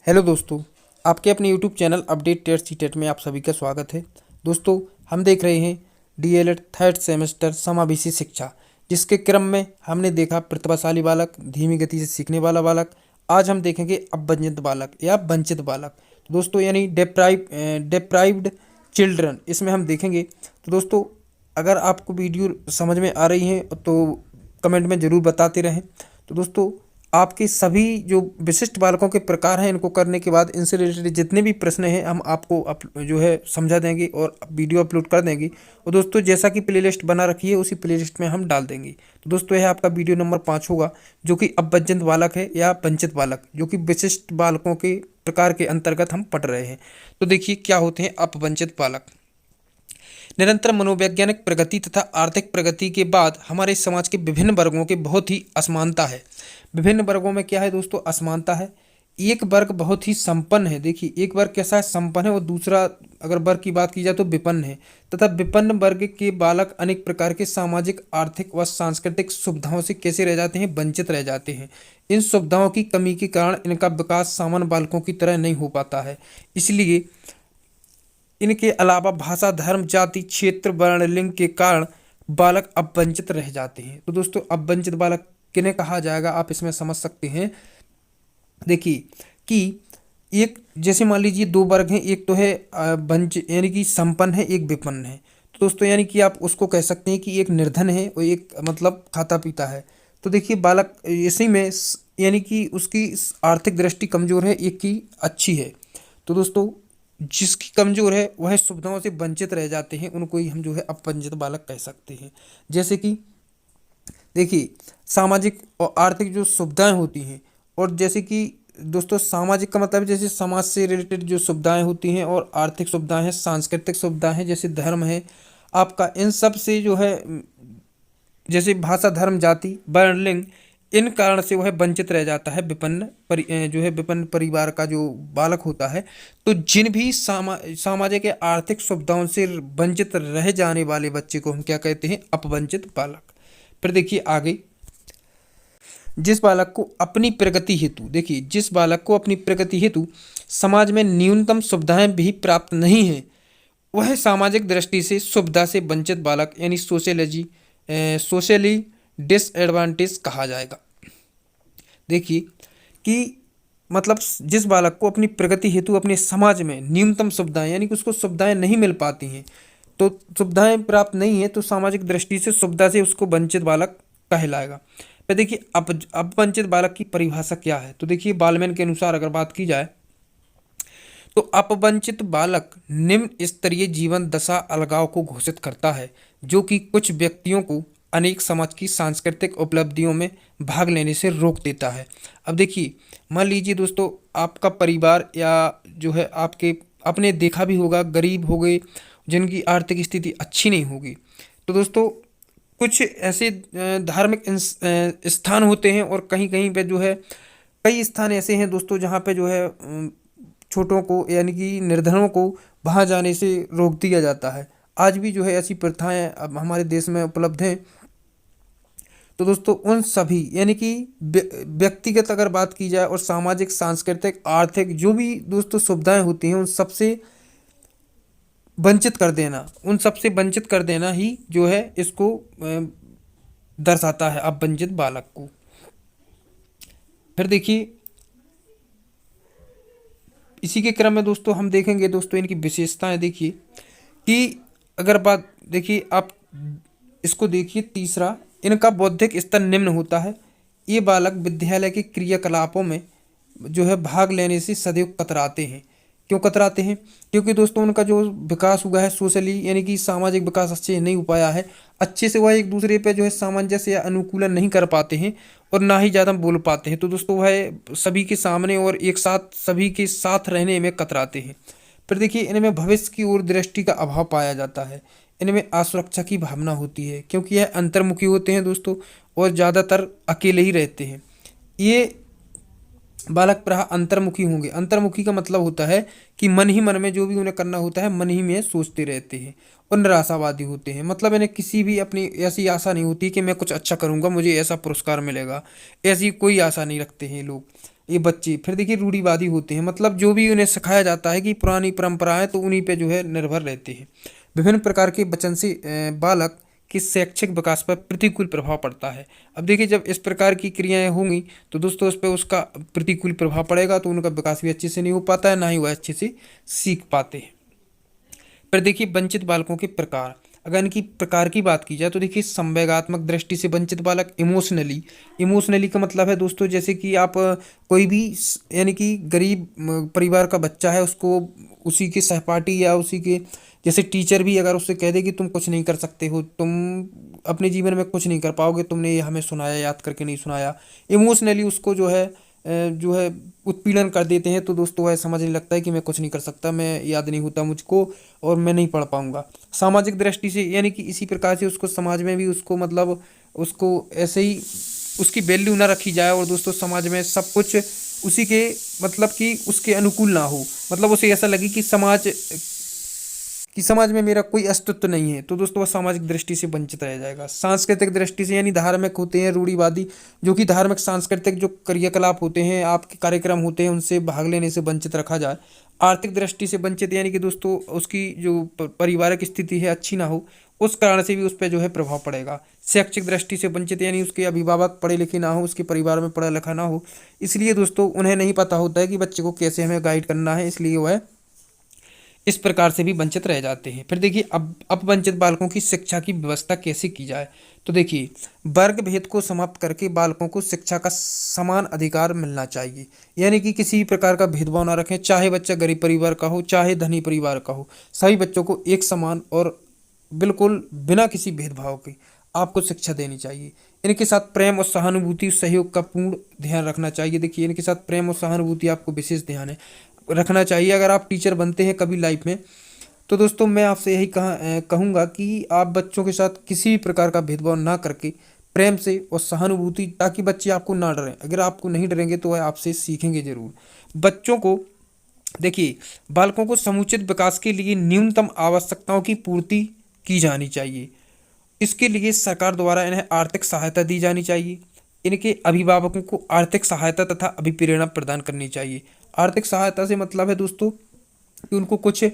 Hello दोस्तों, आपके अपने YouTube channel update TET CTET में आप सभी का स्वागत है। दोस्तों, हम देख रहे हैं डीएलएड थर्ड सेमेस्टर समावेशी शिक्षा, जिसके क्रम में हमने देखा प्रतिभाशाली बालक, धीमी गति से सीखने वाला बालक। आज हम देखेंगे अवंचित बालक या वंचित बालक। दोस्तों यानी डेप्राइव्ड चिल्ड्रन, इसमें हम देखेंगे। तो दोस्तों, अगर आपको वीडियो समझ में आ रही है तो कमेंट में ज़रूर बताते रहें। तो दोस्तों, आपके सभी जो विशिष्ट बालकों के प्रकार हैं, इनको करने के बाद इनसे रिलेटेड जितने भी प्रश्न हैं हम आपको जो है समझा देंगे और वीडियो अपलोड कर देंगे। और दोस्तों, जैसा कि प्लेलिस्ट बना रखी है उसी प्लेलिस्ट में हम डाल देंगे। तो दोस्तों, यह आपका वीडियो नंबर 5 होगा, जो कि अवंचित बालक है या वंचित बालक, जो कि विशिष्ट बालकों के प्रकार के अंतर्गत हम पढ़ रहे हैं। तो देखिए क्या होते हैं अपवंचित बालक। निरंतर मनोवैज्ञानिक प्रगति तथा आर्थिक प्रगति के बाद हमारे समाज के विभिन्न वर्गों के बहुत ही असमानता है। विभिन्न वर्गों में क्या है दोस्तों? असमानता है। एक वर्ग बहुत ही संपन्न है। देखिए, एक वर्ग कैसा है? संपन्न है। और दूसरा अगर वर्ग की बात की जाए तो विपन्न है। तथा विपन्न वर्ग के बालक अनेक प्रकार के सामाजिक, आर्थिक व सांस्कृतिक सुविधाओं से कैसे रह जाते हैं? वंचित रह जाते हैं। इन सुविधाओं की कमी के कारण इनका विकास सामान्य बालकों की तरह नहीं हो पाता है। इसलिए इनके अलावा भाषा, धर्म, जाति, क्षेत्र, वर्ण, लिंग के कारण बालक अवंचित रह जाते हैं। तो दोस्तों, अवंचित बालक किन्हें कहा जाएगा, आप इसमें समझ सकते हैं। देखिए कि एक जैसे मान लीजिए दो वर्ग हैं, एक तो है वंचित यानी कि संपन्न है, एक विपन्न है। तो दोस्तों, यानी कि आप उसको कह सकते हैं कि एक निर्धन है और एक मतलब खाता पीता है। तो देखिए, बालक इसी में यानी कि उसकी आर्थिक दृष्टि कमजोर है, एक की अच्छी है। तो दोस्तों, जिसकी कमजोर है वह सुविधाओं से वंचित रह जाते हैं, उनको ही हम जो है अपवंचित बालक कह सकते हैं। जैसे कि देखिए, सामाजिक और आर्थिक जो सुविधाएं होती हैं, और जैसे कि दोस्तों सामाजिक का मतलब जैसे समाज से रिलेटेड जो सुविधाएं होती हैं, और आर्थिक सुविधाएं हैं, सांस्कृतिक सुविधाएं हैं, जैसे धर्म है आपका, इन सब से जो है जैसे भाषा, धर्म, जाति, वर्ण, लिंग, इन कारण से वह वंचित रह जाता है। जो है विपन्न परिवार का जो बालक होता है। तो जिन भी सामाजिक या आर्थिक सुविधाओं से वंचित रह जाने वाले बच्चे को हम क्या कहते हैं? अपवंचित बालक। फिर देखिए आगे, जिस बालक को अपनी प्रगति हेतु, देखिए जिस बालक को अपनी प्रगति हेतु समाज में न्यूनतम सुविधाएं भी प्राप्त नहीं है, वह सामाजिक दृष्टि से सुविधा से वंचित बालक यानी सोशली डिसएडवांटेज कहा जाएगा। देखिए कि मतलब जिस बालक को अपनी प्रगति हेतु अपने समाज में न्यूनतम सुविधाएं यानी कि उसको सुविधाएं नहीं मिल पाती हैं, तो सुविधाएं प्राप्त नहीं है, तो सामाजिक दृष्टि से सुविधा से उसको वंचित बालक कहलाएगा। फिर देखिए अपवंचित बालक की परिभाषा क्या है। तो देखिए, बालमैन के अनुसार अगर बात की जाए तो अपवंचित बालक निम्न स्तरीय जीवन दशा अलगाव को घोषित करता है, जो कि कुछ व्यक्तियों को अनेक समाज की सांस्कृतिक उपलब्धियों में भाग लेने से रोक देता है। अब देखिए, मान लीजिए दोस्तों, आपका परिवार या जो है आपके आपने देखा भी होगा, गरीब हो गए, जिनकी आर्थिक स्थिति अच्छी नहीं होगी। तो दोस्तों, कुछ ऐसे धार्मिक स्थान होते हैं, और कहीं कहीं पे जो है कई स्थान ऐसे हैं दोस्तों जहाँ पे जो है छोटों को यानी कि निर्धनों को वहाँ जाने से रोक दिया जाता है। आज भी जो है ऐसी प्रथाएं अब हमारे देश में उपलब्ध हैं। तो दोस्तों, उन सभी यानी कि व्यक्तिगत अगर बात की जाए और सामाजिक, सांस्कृतिक, आर्थिक जो भी दोस्तों सुविधाएं होती हैं, उन सबसे वंचित कर देना ही जो है इसको दर्शाता है अपवंचित बालक को। फिर देखिए, इसी के क्रम में दोस्तों हम देखेंगे दोस्तों इनकी विशेषताएं। देखिए कि अगर बात देखिए आप इसको देखिए, तीसरा, इनका बौद्धिक स्तर निम्न होता है। ये बालक विद्यालय के क्रियाकलापों में जो है भाग लेने से सदैव कतराते हैं। क्यों कतराते हैं? क्योंकि दोस्तों उनका जो विकास हुआ है सोशली यानी कि सामाजिक विकास अच्छे नहीं हो पाया है। अच्छे से वह एक दूसरे पे जो है सामंजस्य या अनुकूलन नहीं कर पाते हैं, और ना ही ज़्यादा बोल पाते हैं। तो दोस्तों, वह सभी के सामने और एक साथ सभी के साथ रहने में कतराते हैं। फिर देखिए, इनमें भविष्य की ओर दृष्टि का अभाव पाया जाता है। इनमें असुरक्षा की भावना होती है, क्योंकि यह अंतर्मुखी होते हैं दोस्तों, और ज़्यादातर अकेले ही रहते हैं। ये बालक प्राय अंतर्मुखी होंगे। अंतर्मुखी का मतलब होता है कि मन ही मन में जो भी उन्हें करना होता है मन ही में सोचते रहते हैं, और निराशावादी होते हैं। मतलब इन्हें किसी भी अपनी ऐसी आशा नहीं होती कि मैं कुछ अच्छा करूंगा, मुझे ऐसा पुरस्कार मिलेगा, ऐसी कोई आशा नहीं रखते हैं लोग। ये बच्चे फिर देखिए रूढ़िवादी होते हैं, मतलब जो भी उन्हें सिखाया जाता है कि पुरानी परंपराएं, तो उन्हीं पे जो है निर्भर रहते हैं। विभिन्न प्रकार के वचन से बालक के शैक्षिक विकास पर प्रतिकूल प्रभाव पड़ता है। अब देखिए जब इस प्रकार की क्रियाएं होंगी तो दोस्तों उस पर उसका प्रतिकूल प्रभाव पड़ेगा, तो उनका विकास भी अच्छे से नहीं हो पाता है, ना ही वह अच्छे से सीख पाते हैं। पर देखिए वंचित बालकों के प्रकार, अगर इनकी प्रकार की बात की जाए तो देखिए संवेगात्मक दृष्टि से वंचित बालक, इमोशनली का मतलब है दोस्तों जैसे कि आप कोई भी यानी कि गरीब परिवार का बच्चा है, उसको उसी के सहपाठी या उसी के जैसे टीचर भी अगर उससे कह दे कि तुम कुछ नहीं कर सकते हो, तुम अपने जीवन में कुछ नहीं कर पाओगे, तुमने ये हमें सुनाया, याद करके नहीं सुनाया, इमोशनली उसको जो है उत्पीड़न कर देते हैं, तो दोस्तों वह समझने लगता है कि मैं कुछ नहीं कर सकता, मैं याद नहीं होता मुझको और मैं नहीं पढ़ पाऊंगा। सामाजिक दृष्टि से यानी कि इसी प्रकार से उसको समाज में भी उसको मतलब उसको ऐसे ही उसकी वैल्यू ना रखी जाए, और दोस्तों समाज में सब कुछ उसी के मतलब कि उसके अनुकूल ना हो, मतलब उसे ऐसा लगे कि समाज में मेरा कोई अस्तित्व नहीं है, तो दोस्तों वह सामाजिक दृष्टि से वंचित रह जाएगा। सांस्कृतिक दृष्टि से यानी धार्मिक होते हैं रूढ़िवादी, जो कि धार्मिक सांस्कृतिक जो क्रियाकलाप होते हैं, आपके कार्यक्रम होते हैं, उनसे भाग लेने से वंचित रखा जाए। आर्थिक दृष्टि से वंचित यानी कि दोस्तों उसकी जो पारिवारिक स्थिति है अच्छी ना हो, उस कारण से भी उस पर जो है प्रभाव पड़ेगा। शैक्षिक दृष्टि से वंचित यानी उसके अभिभावक पढ़े लिखे ना हो, उसके परिवार में पढ़ा लिखा ना हो, इसलिए दोस्तों उन्हें नहीं पता होता है कि बच्चे को कैसे हमें गाइड करना है, इसलिए वह इस प्रकार से भी वंचित रह जाते हैं। फिर देखिए अब वंचित बालकों की शिक्षा की व्यवस्था कैसे की जाए, तो देखिए वर्ग भेद को समाप्त करके बालकों को शिक्षा का समान अधिकार मिलना चाहिए, यानी कि किसी भी प्रकार का भेदभाव ना रखें, चाहे बच्चा गरीब परिवार का हो चाहे धनी परिवार का हो, सभी बच्चों को एक समान और बिल्कुल बिना किसी भेदभाव के आपको शिक्षा देनी चाहिए। इनके साथ प्रेम और सहानुभूति सहयोग का पूर्ण ध्यान रखना चाहिए। देखिए इनके साथ प्रेम और सहानुभूति आपको विशेष ध्यान है रखना चाहिए अगर आप टीचर बनते हैं कभी लाइफ में। तो दोस्तों मैं आपसे यही कहूँगा कि आप बच्चों के साथ किसी भी प्रकार का भेदभाव ना करके प्रेम से और सहानुभूति, ताकि बच्चे आपको ना डरें। अगर आपको नहीं डरेंगे तो वह आपसे सीखेंगे जरूर। बच्चों को देखिए बालकों को समुचित विकास के लिए न्यूनतम आवश्यकताओं की पूर्ति की जानी चाहिए। इसके लिए सरकार द्वारा इन्हें आर्थिक सहायता दी जानी चाहिए। इनके अभिभावकों को आर्थिक सहायता तथा अभिप्रेरणा प्रदान करनी चाहिए। आर्थिक सहायता से मतलब है दोस्तों कि उनको कुछ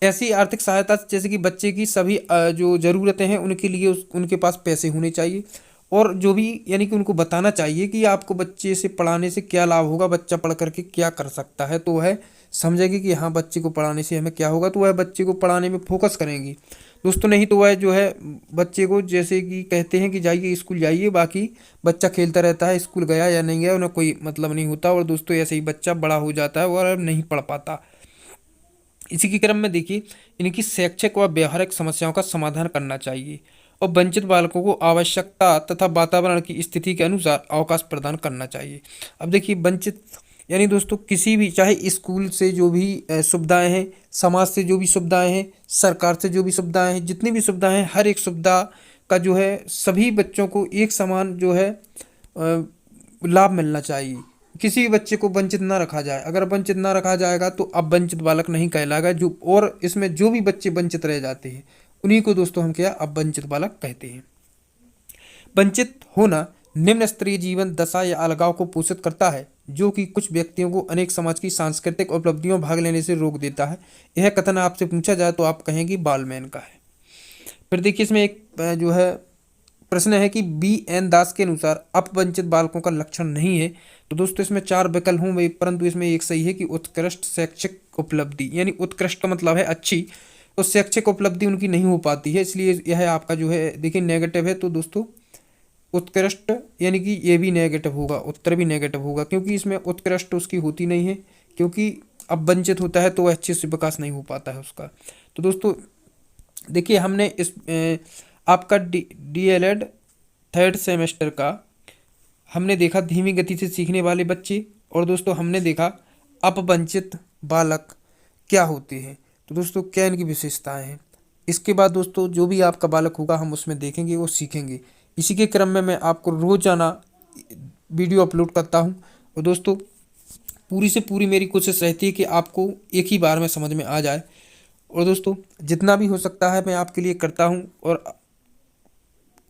ऐसी आर्थिक सहायता जैसे कि बच्चे की सभी जो ज़रूरतें हैं उनके लिए उनके पास पैसे होने चाहिए, और जो भी यानी कि उनको बताना चाहिए कि आपको बच्चे से पढ़ाने से क्या लाभ होगा, बच्चा पढ़ करके क्या कर सकता है, तो वह समझेगी कि हाँ बच्चे को पढ़ाने से हमें क्या होगा, तो वह बच्चे को पढ़ाने में फोकस करेंगी दोस्तों। नहीं तो वह जो है बच्चे को जैसे कि कहते हैं कि जाइए स्कूल जाइए, बाकी बच्चा खेलता रहता है, स्कूल गया या नहीं गया उन्हें कोई मतलब नहीं होता, और दोस्तों ऐसे ही बच्चा बड़ा हो जाता है और नहीं पढ़ पाता। इसी के क्रम में देखिए इनकी शैक्षिक व व्यवहारिक समस्याओं का समाधान करना चाहिए, और वंचित बालकों को आवश्यकता तथा वातावरण की स्थिति के अनुसार अवकाश प्रदान करना चाहिए। अब देखिए वंचित यानी दोस्तों किसी भी चाहे स्कूल से जो भी सुविधाएं हैं, समाज से जो भी सुविधाएं हैं, सरकार से जो भी सुविधाएं हैं, जितनी भी सुविधाएं हैं, हर एक सुविधा का जो है सभी बच्चों को एक समान जो है लाभ मिलना चाहिए। किसी भी बच्चे को वंचित ना रखा जाए। अगर वंचित ना रखा जाएगा तो अब वंचित बालक नहीं कहलाएगा, जो और इसमें जो भी बच्चे वंचित रह जाते हैं उन्हीं को दोस्तों हम क्या अब वंचित बालक कहते हैं। वंचित होना निम्न स्तरीय जीवन दशा या अलगाव को पोषित करता है, जो कि कुछ व्यक्तियों को अनेक समाज की सांस्कृतिक उपलब्धियों में भाग लेने से रोक देता है। यह कथन आपसे पूछा जाए तो आप कहेंगे बालमैन का है। फिर देखिए इसमें एक जो है प्रश्न है कि B.N. दास के अनुसार अपवंचित बालकों का लक्षण नहीं है। तो दोस्तों इसमें 4 विकल्प होंगे, परंतु इसमें एक सही है कि उत्कृष्ट शैक्षिक उपलब्धि, यानी उत्कृष्ट का मतलब है अच्छी, तो शैक्षिक उपलब्धि उनकी नहीं हो पाती है, इसलिए यह आपका जो है देखिए नेगेटिव है। तो दोस्तों उत्कृष्ट यानी कि ये भी नेगेटिव होगा, उत्तर भी नेगेटिव होगा, क्योंकि इसमें उत्कृष्ट उसकी होती नहीं है, क्योंकि अब वंचित होता है तो वह अच्छे से विकास नहीं हो पाता है उसका। तो दोस्तों देखिए हमने इस आपका DLED 3rd सेमेस्टर का हमने देखा धीमी गति से सीखने वाले बच्चे, और दोस्तों हमने देखा अपवंचित बालक क्या होते हैं, तो दोस्तों क्या इनकी विशेषताएं हैं। इसके बाद दोस्तों जो भी आपका बालक होगा हम उसमें देखेंगे, वो सीखेंगे। इसी के क्रम में मैं आपको रोजाना वीडियो अपलोड करता हूं, और दोस्तों पूरी से पूरी मेरी कोशिश रहती है कि आपको एक ही बार में समझ में आ जाए, और दोस्तों जितना भी हो सकता है मैं आपके लिए करता हूं, और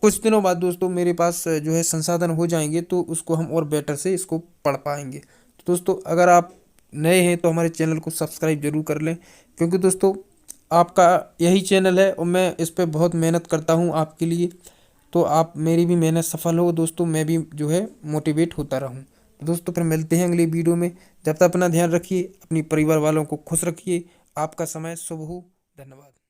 कुछ दिनों बाद दोस्तों मेरे पास जो है संसाधन हो जाएंगे तो उसको हम और बेटर से इसको पढ़ पाएंगे। दोस्तों अगर आप नए हैं तो हमारे चैनल को सब्सक्राइब जरूर कर लें, क्योंकि दोस्तों आपका यही चैनल है और मैं इस पे बहुत मेहनत करता हूँ आपके लिए। तो आप मेरी भी मेहनत सफल हो दोस्तों, मैं भी जो है मोटिवेट होता रहूँ। तो दोस्तों फिर मिलते हैं अगली वीडियो में। जब तक अपना ध्यान रखिए, अपनी परिवार वालों को खुश रखिए। आपका समय शुभ हो। धन्यवाद।